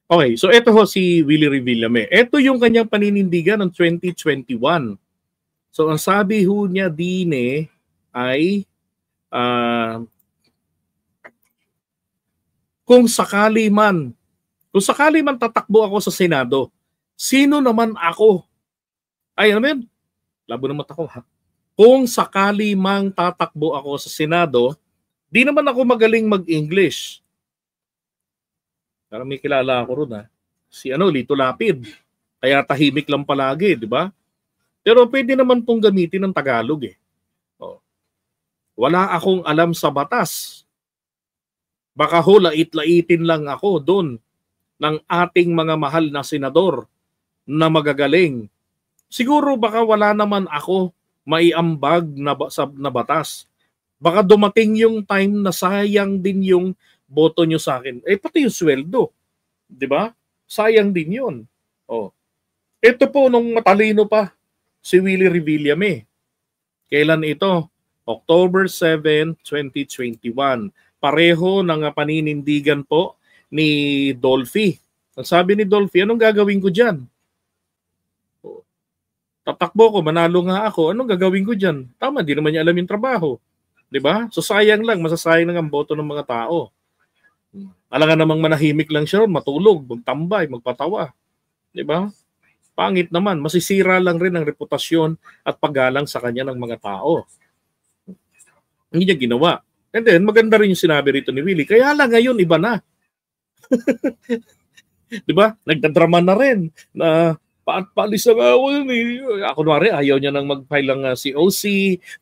Okay, so ito ho si Willie Revillame. Ito yung kanyang paninindigan ng 2021. So ang sabi ho niya din ay ah, kung sakali man tatakbo ako sa Senado, sino naman ako? Ay, ano yun? Labo ng mata ko ha. Kung sakali mang tatakbo ako sa Senado, di naman ako magaling mag-English. Parang may kilala ako ron ha. Si Lito Lapid. Kaya tahimik lang palagi, di ba? Pero pwede naman pong gamitin ng Tagalog eh. Oh. Wala akong alam sa batas. Baka ho, lait-laitin lang ako doon ng ating mga mahal na senador na magagaling. Siguro baka wala naman ako maiambag na batas. Baka dumating yung time na sayang din yung boto nyo sa akin. Eh pati yung sweldo. Di ba? Sayang din yun. Oh. Ito po nung matalino pa si Willie Revillame. Kailan ito? October 7, 2021. Pareho ng paninindigan po ni Dolphy. Ang sabi ni Dolphy, anong gagawin ko dyan? Tatakbo ko, manalo nga ako, anong gagawin ko dyan? Tama, di naman niya alam yung trabaho. Diba? So sayang lang, masasayang lang ang boto ng mga tao. Alangan namang manahimik lang siya, matulog, magtambay, magpatawa. Diba? Pangit naman, masisira lang rin ang reputasyon at paggalang sa kanya ng mga tao. Hindi niya ginawa. And then, maganda rin yung sinabi rito ni Willie. Kaya lang ngayon, iba na. Diba? Nagdadrama na rin na paalis na ako. Ako kunwari, ayaw niya nang mag-file ng COC,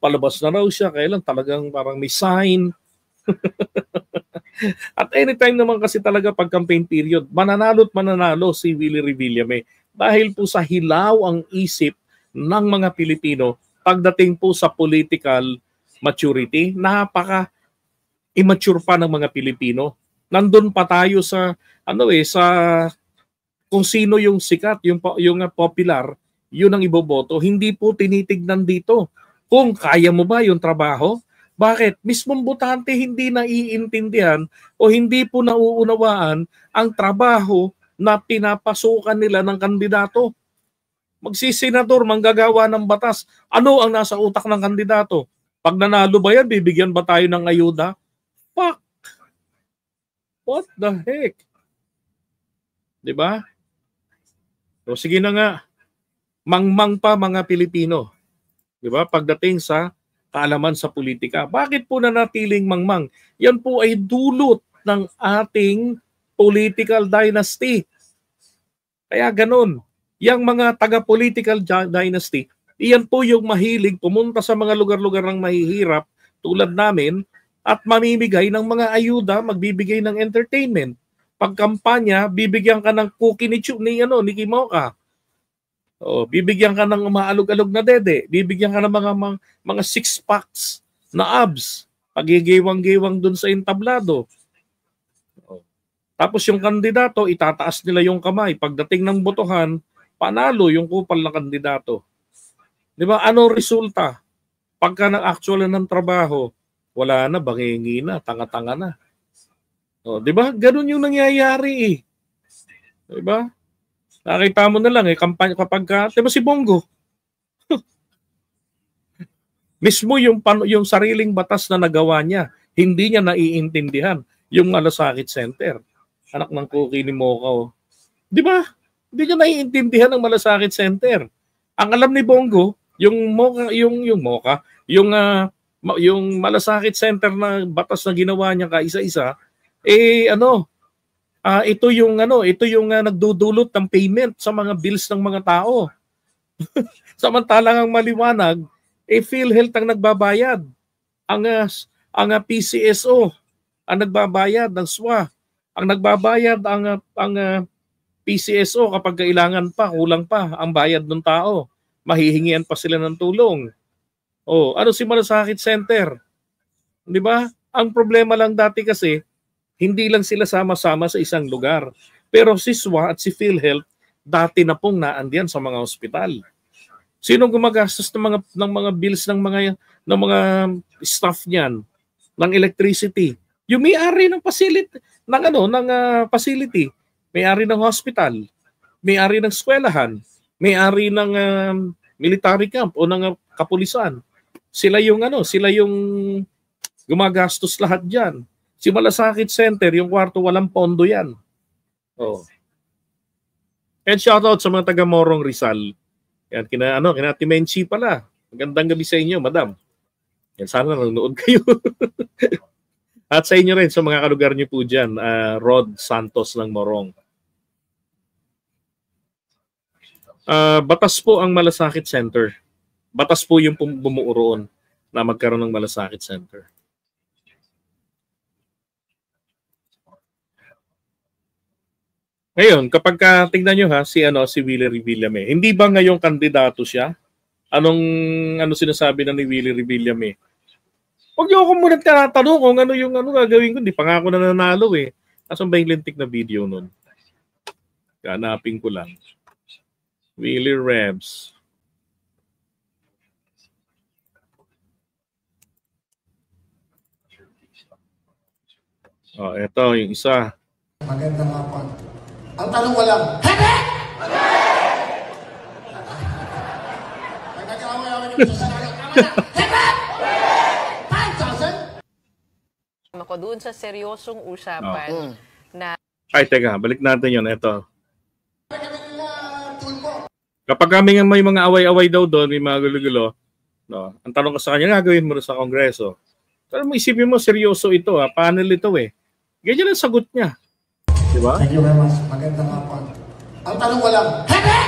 palabas na raw siya, kaya lang talagang parang may sign. At anytime naman kasi talaga pag campaign period, mananalo si Willie Revillame dahil po sa hilaw ang isip ng mga Pilipino pagdating po sa political maturity. Napaka-immature pa ng mga Pilipino. Nandun pa tayo sa sa kung sino yung sikat, yung popular, yun ang iboboto. Hindi po tinitignan dito kung kaya mo ba yung trabaho. Bakit? Mismong botante hindi naiintindihan o hindi po nauunawaan ang trabaho na pinapasukan nila ng kandidato. Magsisenador, manggagawa ng batas. Ano ang nasa utak ng kandidato? Pag nanalo ba yan, bibigyan ba tayo ng ayuda? Fuck! What the heck? Diba? So sige na nga, mangmang pa mga Pilipino. Diba? Pagdating sa kaalaman sa politika. Bakit po nanatiling mangmang? Yan po ay dulot ng ating political dynasty. Kaya ganun. Yang mga taga-political dynasty, iyan po yung mahilig pumunta sa mga lugar-lugar ng mahihirap tulad namin at mamimigay ng mga ayuda, magbibigay ng entertainment. Pagkampanya, bibigyan ka ng cookie ni Kimoka. Oh, bibigyan ka ng umaalog-alog na dede, bibigyan ka ng mga six packs na abs, pagigiwang-giwang dun sa entablado. Oh. Tapos yung kandidato, itataas nila yung kamay. Pagdating ng botohan, panalo yung kupal na kandidato. Di ba? Anong resulta? Pagka nag-actual ng trabaho, wala na, bangingi na, tanga-tanga na. Oh, di ba? Ganun yung nangyayari eh. Di ba? Nakita mo na lang kampanya kapag diba si Bongo? Mismo yung sariling batas na nagawa niya, hindi niya naiintindihan yung Malasakit Center. Anak ng cookie ni Mocha. Di ba? Hindi niya naiintindihan ang Malasakit Center. Ang alam ni Bongo, yung Malasakit Center na batas na ginawa niya kaisa-isa, ito yung nagdudulot ng payment sa mga bills ng mga tao. Samantalang ang maliwanag, PhilHealth ang nagbabayad. Ang PCSO ang nagbabayad ng SWA. Ang nagbabayad ang PCSO kapag kailangan pa, kulang pa ang bayad ng tao. Mahihingian pa sila ng tulong. Oh, ano si Malasakit Center? 'Di ba? Ang problema lang dati kasi hindi lang sila sama-sama sa isang lugar. Pero si SWA at si PhilHealth, dati na pong naandiyan sa mga ospital. Sino gumagastos ng mga bills ng mga staff niyan, ng electricity? Yung may-ari ng facility, facility. may-ari ng hospital, may-ari ng eskwelahan, may-ari ng military camp o ng kapulisan. Sila yung gumagastos lahat diyan. Si Malasakit Center, yung kwarto walang pondo yan. Oh. And shoutout sa mga taga Morong Rizal. Yan kina Timenchi pala. Magandang gabi sa inyo, madam. Yan, sana nanonood kayo. At sa inyo rin, sa mga kalugar niyo po dyan, Rod Santos ng Morong. Batas po ang Malasakit Center. Batas po yung bumuo roon na magkaroon ng Malasakit Center. Ngayon, kapag tingnan nyo si Willie Revillame, hindi ba ngayong kandidato siya? Ano sinasabi na ni Willie Revillame? Huwag niyo ako muna tinatanong kung ano gagawin ko. Hindi pa nga ako nananalo eh. Asan ba yung lintik na video nun? Hanapin ko lang. Willie Rebs. Oh, ito yung isa. Magandang hapon. Ang tanong walang, Hebe! Nag-away-away naman sa sarili. Tama na! Hebe! 5,000? Ako doon sa seryosong usapan na... Ay, teka. Balik natin yun. Ito. Kapag kami may mga away-away daw doon, may mga gulo-gulo, no, ang tanong ko sa kanya, gagawin mo sa Kongreso. Pero isipin mo, seryoso ito. Panel ito eh. Ganyan ang sagot niya. Diba? Thank you very much. Magandang hapon. Ang tanong walang, Hebe!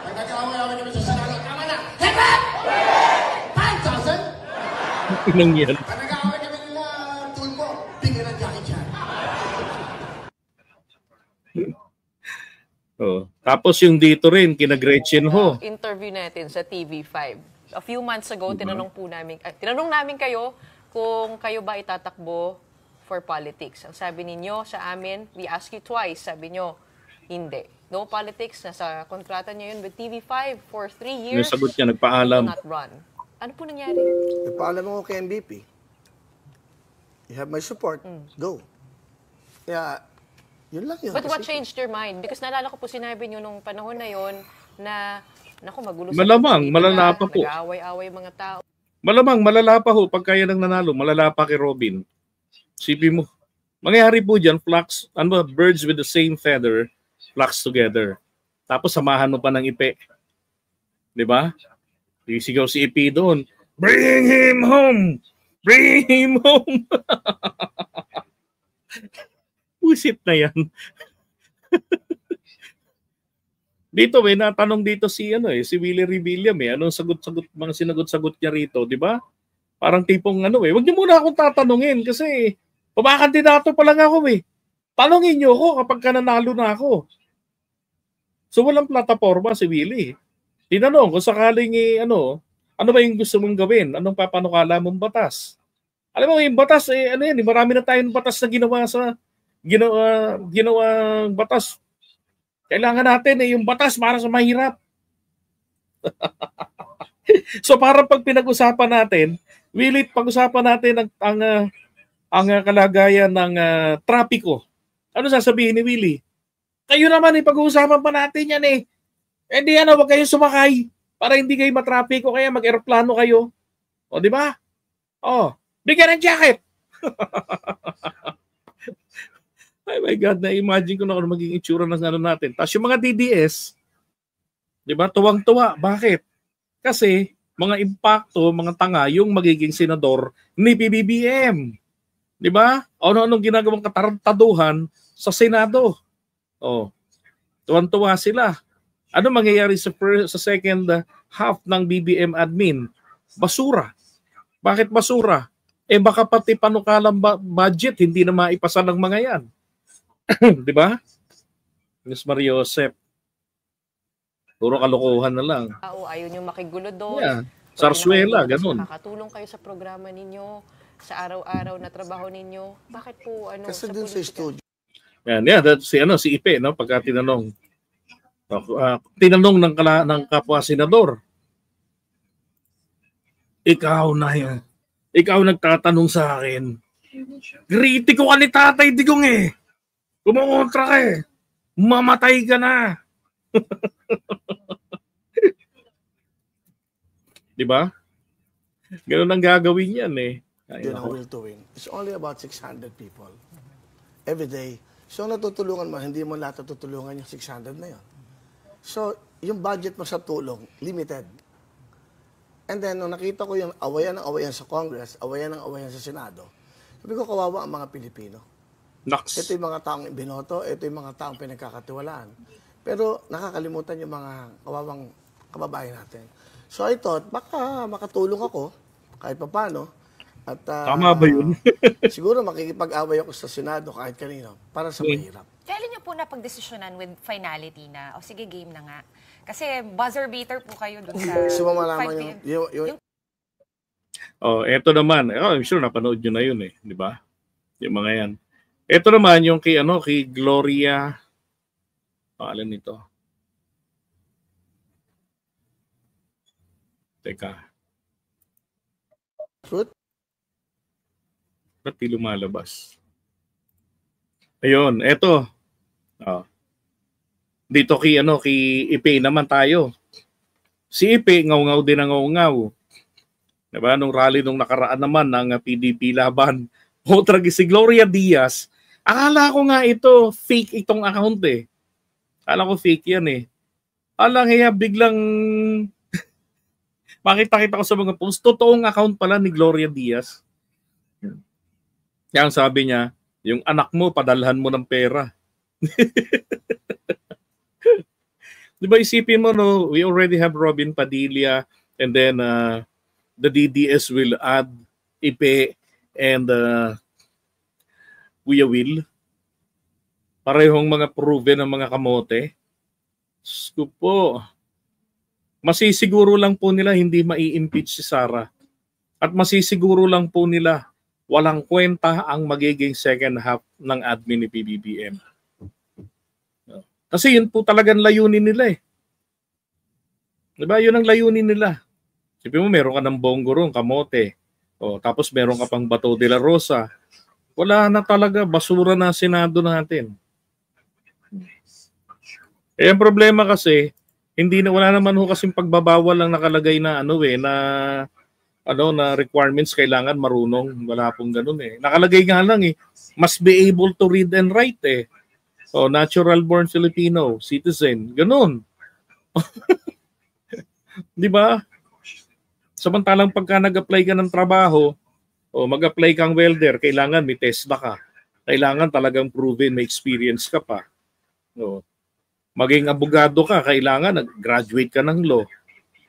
Nag-away-away naman sa sarili. Tama na! Hebe! 5,000? Inang yan. Nag-away kami nila Tulpo. Bigyan ng Jackie Chan. Oh. Tapos yung dito rin, kina Gretchen Ho. Interview natin sa TV5. A few months ago, tinanong namin kayo kung kayo ba itatakbo for politics. Ang sabi ninyo sa amin, we ask you twice, sabi nyo, hindi. No politics, nasa kontrata nyo yun with TV5 for 3 years. Yung sagot niya, nagpaalam. Not run. Ano po nangyari? Nagpaalam ako kay MVP. You have my support. Go. Kaya, yun lang yun. But what changed your mind? Because naalala ko po sinabi nyo nung panahon na yon na, naku, magulo sa Malamang, malala pa po. Nag-aaway-away mga tao. Malamang, malala pa ho. Pag kaya nang nanalo, malala pa kay Robin. Sipi mo. Mangyayari po dyan, birds with the same feather, flocks together. Tapos samahan mo pa ng ipe. Diba? Sisigaw si ipi doon. Bring him home! Bring him home! Pusit na yan. Dito may natanong dito si Willie Revillame. Anong mga sinagot-sagot niya rito, di ba? Parang tipong wag niyo muna akong tatanungin kasi pumakandidato pa lang ako eh. Tanungin niyo ako kapag nanalo na ako. So walang plataforma si Willie. Tinanong kung sakaling ano ba yung gusto mong gawin? Anong papanukala mong batas? Alam mo yung batas marami na tayong batas na ginawang batas. Kailangan natin yung batas para sa mahirap. So para pag pinag-usapan natin, Willie, pag-usapan natin ang kalagayan ng trapiko. Ano sasabihin ni Willie? Kayo naman pag-uusapan pa natin yan eh. Hindi wag kayong sumakay para hindi kayo matrapiko kaya mag-eroplano kayo. O di ba? Oh, bigyan ng jacket. Oh my God, na-imagine ko na kung magiging itsura ng natin. Tapos yung mga DDS, di ba, tuwang-tuwa. Bakit? Kasi mga impacto, mga tanga, yung magiging senador ni PBBM. Di ba? Ano-anong ginagawang katarantaduhan sa Senado. Oh, tuwang-tuwa sila. Ano mangyayari sa second half ng BBM admin? Basura. Bakit basura? Baka pati panukalang budget hindi na maipasa ng mga yan. Di ba? Miss Maria Josep. Puro kalokohan na lang. Ayaw nyo makigulo doon. Yeah. Sarsuela, ganun. Makakatulong kayo sa programa ninyo, sa araw-araw na trabaho ninyo. Bakit po Kasi sa dun sa politika? studio. Yan, si Ipe, no, pagka tinanong. Tinanong ng kapwa senador. Ikaw nagtatanong sa akin Kritiko ka ni Tatay Digong eh. Kumontra ka eh. Mamatay ka na. Di ba? Ganun ang gagawin yan eh. Ay, Yun ang nako. will to win. It's only about 600 people. Every day. So, natutulungan mo, hindi mo lahat natutulungan yung 600 na yun. So, yung budget mo sa tulong, limited. And then, nung nakita ko yung awayan ng awayan sa Congress, awayan ng awayan sa Senado, sabi ko, kawawa ang mga Pilipino. Naks. Ito yung mga taong binoto, ito yung mga taong pinagkakatiwalaan. Pero nakakalimutan yung mga kawawang kababayan natin. So I thought, baka makatulong ako, kahit papano. At, Tama ba yun? siguro makikipag-away ako sa Senado kahit kanino, para sa mahirap. Kailan niyo po napagdesisyonan with finality na, o sige, game na nga? Kasi buzzer beater po kayo dun sa Gusto mo malaman 5 p.m. yung Oh, eto naman. I'm sure napanood nyo na yun eh, di ba? Yung mga yan. Eto naman yung kay Gloria, alam nito. Teka, truth. ba't di lumalabas? Ayun, eto. Oh. Dito kay Ipe naman tayo. Si Ipe, ngaw-ngaw din ang ngaw-ngaw. Diba? Nung rally nung nakaraan naman ng PDP laban, Otragi si Gloria Diaz, akala ko nga ito, fake itong account eh. Akala ko fake yan eh. Alang kaya biglang makita-kita ko sa mga post, totoong account pala ni Gloria Diaz. Kaya sabi niya, yung anak mo, padalhan mo ng pera. Diba isipin mo, no, we already have Robin Padilla and then the DDS will add Ipe and Kuya Will. Parehong mga proven ng mga kamote. Diyos po. Masisiguro lang po nila hindi mai-impeach si Sara. At masisiguro lang po nila walang kwenta ang magiging second half ng admin ni PBBM. Kasi yun po talagang layunin nila eh. Diba? Yun ang layunin nila. Sabi mo, meron ka ng Bonggorong, kamote. O, tapos meron ka pang Bato de la Rosa. Wala na talaga. Basura na Senado natin. Eh, ang problema kasi, wala naman ho kasing pagbabawal lang nakalagay na na requirements kailangan marunong. Wala pong ganun eh. Nakalagay nga lang eh, must be able to read and write eh. O, natural born Filipino, citizen. Ganun. Di ba? Samantalang pagka nag-apply ka ng trabaho, o mag-apply kang welder, kailangan may TESDA ka. Kailangan talagang proven, may experience ka pa. O, maging abogado ka, kailangan nag-graduate ka ng law.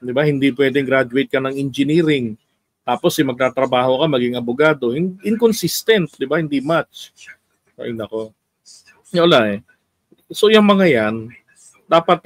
Di ba? Hindi pwedeng graduate ka ng engineering. Tapos magtatrabaho ka, maging abogado. Inconsistent, di ba? Hindi match. Ay, nako. Wala eh. So yung mga yan, dapat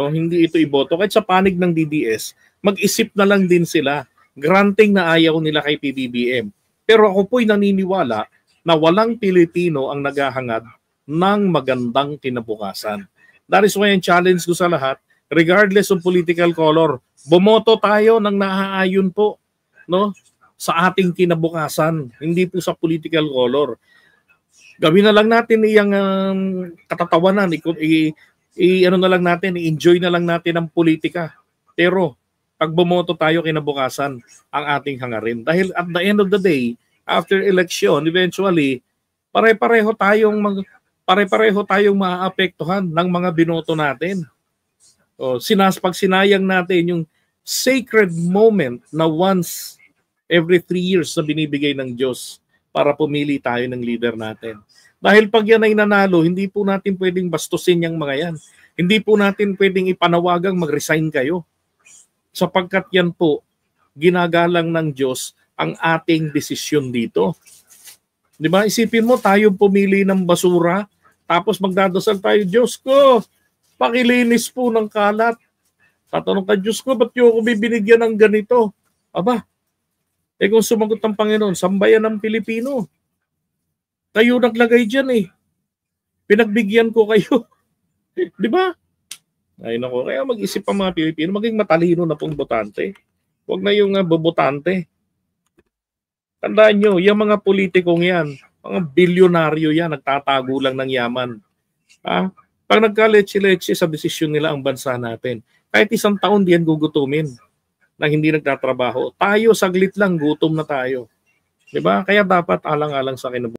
hindi ito iboto. Kahit sa panig ng DDS, mag-isip na lang din sila. Granting na ayaw nila kay PBBM. Pero ako po'y naniniwala na walang Pilipino ang naghahangad ng magandang kinabukasan. That is why ang challenge ko sa lahat, regardless of political color, bumoto tayo ng naaayon po, no, sa ating kinabukasan, hindi po sa political color. Gawin na lang natin iyang katatawanan, na lang natin, i-enjoy na lang natin ang politika. Pero pag bumoto tayo kinabukasan, ang ating hangarin. Dahil at the end of the day, after election, eventually, pare-pareho tayong maaapektuhan ng mga binoto natin. O, pag sinayang natin yung sacred moment na once every 3 years na binibigay ng Diyos para pumili tayo ng leader natin. Dahil pag yan ay nanalo, hindi po natin pwedeng bastusin yung mga yan. Hindi po natin pwedeng ipanawagang mag-resign kayo. Sapagkat yan po, ginagalang ng Diyos ang ating desisyon dito. Di ba? Isipin mo, tayo pumili ng basura, tapos magdadasal tayo, Diyos ko, pakilinis po ng kalat. Tatanong ka, Diyos ko, ba't yung ako bibinigyan ng ganito? Aba, kung sumagot ang Panginoon, sambayan ng Pilipino. Kayo naglagay dyan eh. Pinagbigyan ko kayo. Di ba? Ay nako, kaya mag-isip ang mga Pilipino, maging matalino na pong botante. Huwag na yung bobotante. Tandaan nyo, yung mga politikong yan, mga bilyonaryo yan, nagtatago lang ng yaman. Ha? Pag nagka-leche-leche sa desisyon nila ang bansa natin, kahit isang taon diyan gugutumin na hindi nagtatrabaho. Tayo, saglit lang, gutom na tayo. Diba? Kaya dapat alang-alang sa kinabukasan.